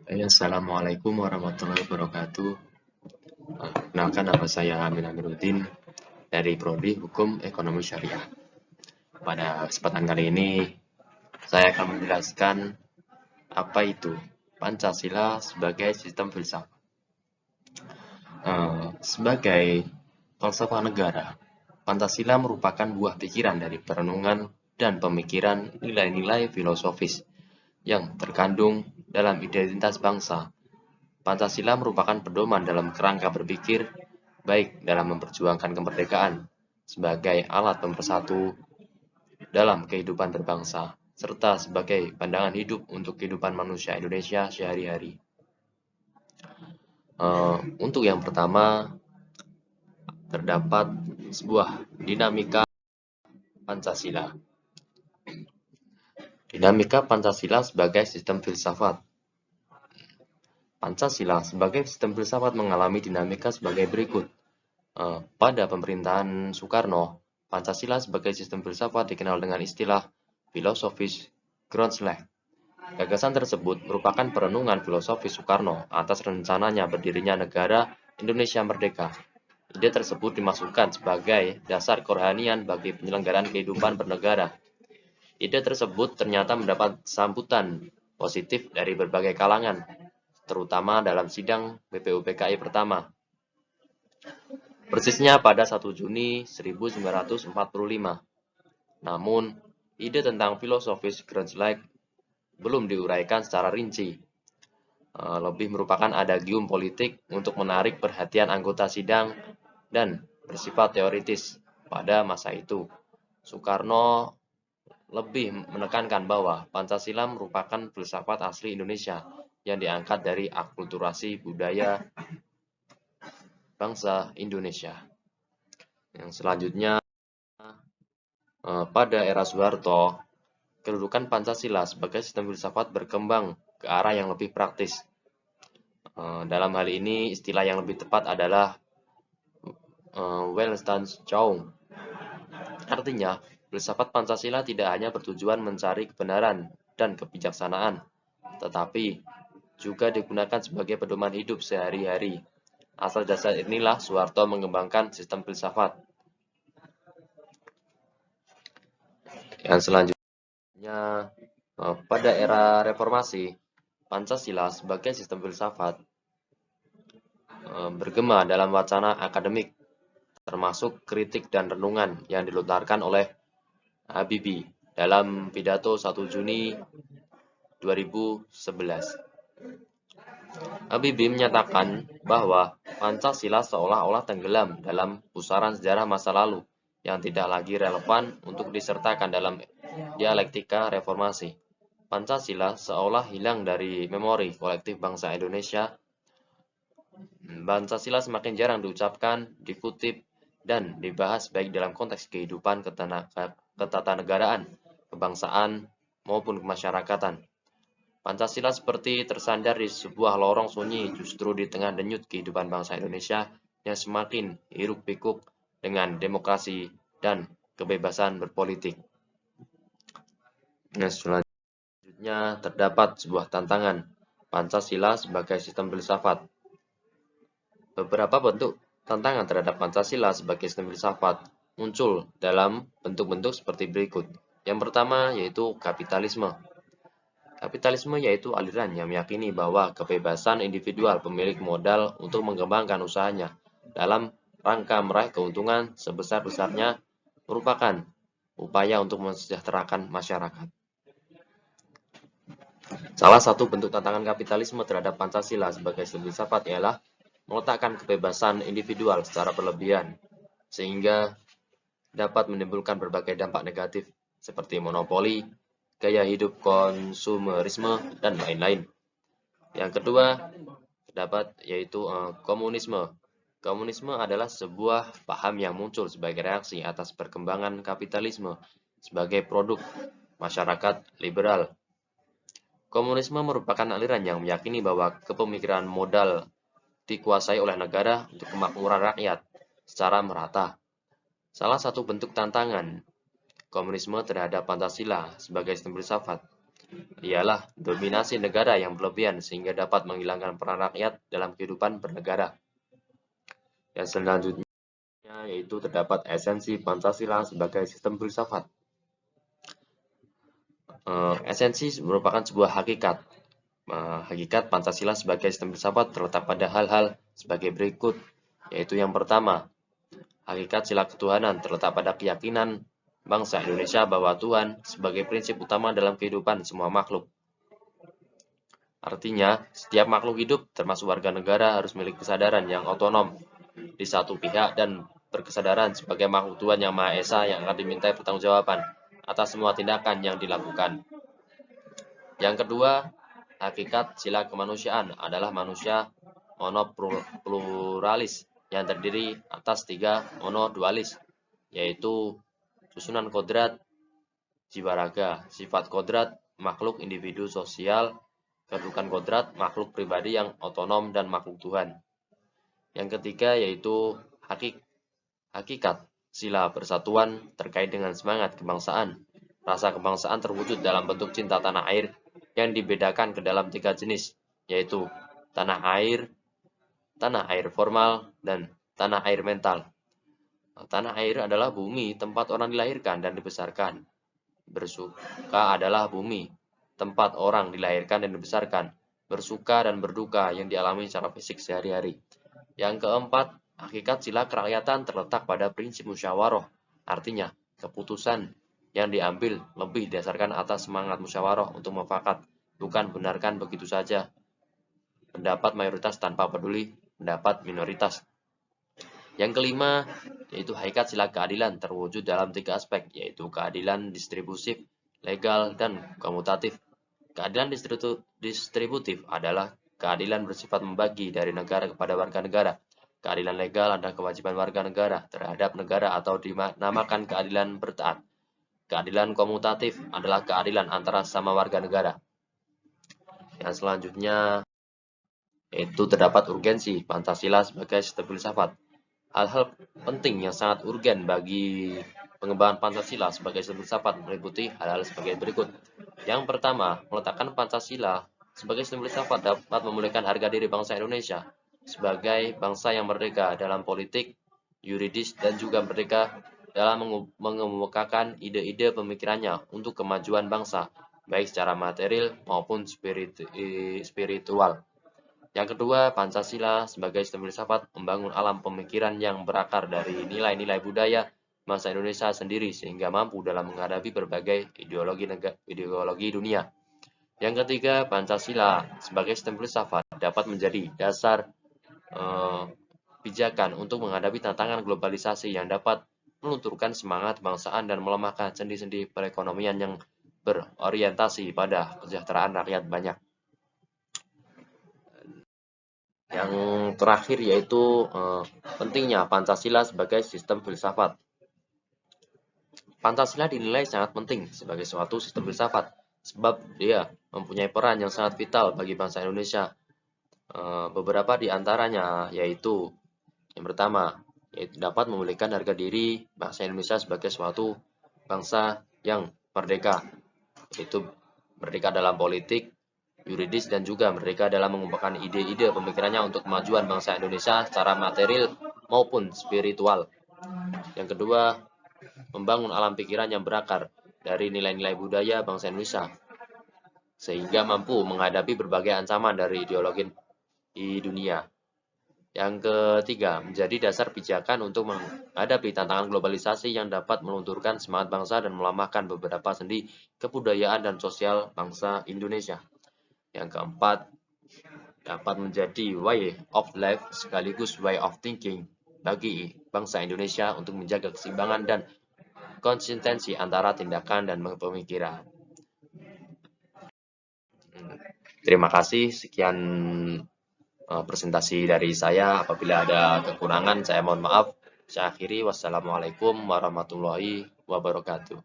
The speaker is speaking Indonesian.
Assalamualaikum warahmatullahi wabarakatuh. Kenalkan nama saya Amin Amiruddin dari Prodi Hukum Ekonomi Syariah. Pada kesempatan kali ini, saya akan menjelaskan apa itu Pancasila sebagai sistem filsafat. Sebagai falsafah negara, Pancasila merupakan buah pikiran dari perenungan dan pemikiran nilai-nilai filosofis yang terkandung dalam identitas bangsa. Pancasila merupakan pedoman dalam kerangka berpikir, baik dalam memperjuangkan kemerdekaan sebagai alat pemersatu dalam kehidupan berbangsa, serta sebagai pandangan hidup untuk kehidupan manusia Indonesia sehari-hari. Untuk yang pertama, terdapat sebuah dinamika Pancasila. Dinamika Pancasila sebagai sistem filsafat. Pancasila sebagai sistem filsafat mengalami dinamika sebagai berikut. Pada pemerintahan Soekarno, Pancasila sebagai sistem filsafat dikenal dengan istilah filosofis Grundslag. Gagasan tersebut merupakan perenungan filosofis Soekarno atas rencananya berdirinya negara Indonesia Merdeka. Ide tersebut dimasukkan sebagai dasar kerohanian bagi penyelenggaraan kehidupan bernegara. Ide tersebut ternyata mendapat sambutan positif dari berbagai kalangan, terutama dalam sidang BPUPKI pertama. Persisnya pada 1 Juni 1945. Namun, ide tentang filosofis Grundslag belum diuraikan secara rinci. Lebih merupakan adagium politik untuk menarik perhatian anggota sidang dan bersifat teoritis pada masa itu. Soekarno lebih menekankan bahwa Pancasila merupakan filsafat asli Indonesia yang diangkat dari akulturasi budaya bangsa Indonesia. Yang selanjutnya, pada era Soeharto, kedudukan Pancasila sebagai sistem filsafat berkembang ke arah yang lebih praktis. Dalam hal ini, istilah yang lebih tepat adalah Weltanschauung. Artinya, filsafat Pancasila tidak hanya bertujuan mencari kebenaran dan kebijaksanaan, tetapi juga digunakan sebagai pedoman hidup sehari-hari. Asal dasar inilah Soeharto mengembangkan sistem filsafat. Yang selanjutnya, pada era reformasi, Pancasila sebagai sistem filsafat bergema dalam wacana akademik, termasuk kritik dan renungan yang dilontarkan oleh Habibie dalam pidato 1 Juni 2011. Habibie menyatakan bahwa Pancasila seolah-olah tenggelam dalam pusaran sejarah masa lalu yang tidak lagi relevan untuk disertakan dalam dialektika reformasi. Pancasila seolah hilang dari memori kolektif bangsa Indonesia. Pancasila semakin jarang diucapkan, dikutip, dan dibahas baik dalam konteks kehidupan ketatanegaraan, kebangsaan, maupun kemasyarakatan. Pancasila seperti tersandar di sebuah lorong sunyi justru di tengah denyut kehidupan bangsa Indonesia yang semakin hiruk-pikuk dengan demokrasi dan kebebasan berpolitik. Nah, selanjutnya terdapat sebuah tantangan Pancasila sebagai sistem filsafat. Beberapa bentuk tantangan terhadap Pancasila sebagai sistem filsafat muncul dalam bentuk-bentuk seperti berikut. Yang pertama yaitu kapitalisme. Kapitalisme yaitu aliran yang meyakini bahwa kebebasan individual pemilik modal untuk mengembangkan usahanya dalam rangka meraih keuntungan sebesar-besarnya merupakan upaya untuk mensejahterakan masyarakat. Salah satu bentuk tantangan kapitalisme terhadap Pancasila sebagai sistem filsafat ialah meletakkan kebebasan individual secara berlebihan, sehingga dapat menimbulkan berbagai dampak negatif seperti monopoli, gaya hidup konsumerisme, dan lain-lain. Yang kedua, terdapat yaitu komunisme. Komunisme adalah sebuah paham yang muncul sebagai reaksi atas perkembangan kapitalisme sebagai produk masyarakat liberal. Komunisme merupakan aliran yang meyakini bahwa kepemilikan modal dikuasai oleh negara untuk kemakmuran rakyat secara merata. Salah satu bentuk tantangan komunisme terhadap Pancasila sebagai sistem filsafat ialah dominasi negara yang berlebihan sehingga dapat menghilangkan peran rakyat dalam kehidupan bernegara. Yang selanjutnya yaitu terdapat esensi Pancasila sebagai sistem filsafat. Esensi merupakan sebuah hakikat. Hakikat Pancasila sebagai sistem filsafat terletak pada hal-hal sebagai berikut, yaitu yang pertama, hakikat sila ketuhanan terletak pada keyakinan bangsa Indonesia bahwa Tuhan sebagai prinsip utama dalam kehidupan semua makhluk. Artinya, setiap makhluk hidup, termasuk warga negara, harus memiliki kesadaran yang otonom di satu pihak dan berkesadaran sebagai makhluk Tuhan yang Maha Esa yang akan dimintai pertanggungjawaban atas semua tindakan yang dilakukan. Yang kedua, hakikat sila kemanusiaan adalah manusia monopluralis yang terdiri atas 3 monodualis, yaitu susunan kodrat, jiwa raga, sifat kodrat, makhluk individu sosial, kedudukan kodrat, makhluk pribadi yang otonom, dan makhluk Tuhan. Yang ketiga yaitu hakikat sila persatuan terkait dengan semangat kebangsaan. Rasa kebangsaan terwujud dalam bentuk cinta tanah air yang dibedakan ke dalam 3 jenis, yaitu tanah air formal, dan tanah air mental. Tanah air adalah bumi tempat orang dilahirkan dan dibesarkan. Bersuka adalah bumi tempat orang dilahirkan dan dibesarkan. Bersuka dan berduka yang dialami secara fisik sehari-hari. Yang keempat, hakikat sila kerakyatan terletak pada prinsip musyawarah. Artinya, keputusan yang diambil lebih didasarkan atas semangat musyawarah untuk mufakat, bukan benarkan begitu saja pendapat mayoritas tanpa peduli pendapat minoritas. Yang kelima, yaitu hakikat sila keadilan terwujud dalam 3 aspek, yaitu keadilan distributif, legal, dan komutatif. Keadilan distributif adalah keadilan bersifat membagi dari negara kepada warga negara. Keadilan legal adalah kewajiban warga negara terhadap negara atau dinamakan keadilan bertaat. Keadilan komutatif adalah keadilan antara sama warga negara. Yang selanjutnya yaitu terdapat urgensi Pancasila sebagai sistem filsafat. Hal-hal penting yang sangat urgen bagi pengembangan Pancasila sebagai sistem filsafat meliputi hal-hal sebagai berikut. Yang pertama, meletakkan Pancasila sebagai sistem filsafat dapat memulihkan harga diri bangsa Indonesia sebagai bangsa yang merdeka dalam politik, yuridis, dan juga merdeka dalam mengemukakan ide-ide pemikirannya untuk kemajuan bangsa, baik secara material maupun spiritual. Yang kedua, Pancasila sebagai sistem filsafat membangun alam pemikiran yang berakar dari nilai-nilai budaya bangsa Indonesia sendiri sehingga mampu dalam menghadapi berbagai ideologi dunia. Yang ketiga, Pancasila sebagai sistem filsafat dapat menjadi dasar pijakan untuk menghadapi tantangan globalisasi yang dapat melunturkan semangat kebangsaan dan melemahkan sendi-sendi perekonomian yang berorientasi pada kesejahteraan rakyat banyak. Yang terakhir yaitu pentingnya Pancasila sebagai sistem filsafat. Pancasila dinilai sangat penting sebagai suatu sistem filsafat sebab dia mempunyai peran yang sangat vital bagi bangsa Indonesia. Beberapa di antaranya yaitu yang pertama, yaitu dapat memulihkan harga diri bangsa Indonesia sebagai suatu bangsa yang merdeka, yaitu merdeka dalam politik, yuridis, dan juga merdeka dalam mengembangkan ide-ide pemikirannya untuk kemajuan bangsa Indonesia secara material maupun spiritual. Yang kedua, membangun alam pikiran yang berakar dari nilai-nilai budaya bangsa Indonesia sehingga mampu menghadapi berbagai ancaman dari ideologi di dunia. Yang ketiga, menjadi dasar pijakan untuk menghadapi tantangan globalisasi yang dapat melunturkan semangat bangsa dan melemahkan beberapa sendi kebudayaan dan sosial bangsa Indonesia. Yang keempat, dapat menjadi way of life sekaligus way of thinking bagi bangsa Indonesia untuk menjaga keseimbangan dan konsistensi antara tindakan dan pemikiran. Terima kasih, sekian presentasi dari saya. Apabila ada kekurangan, saya mohon maaf. Saya akhiri. Wassalamualaikum warahmatullahi wabarakatuh.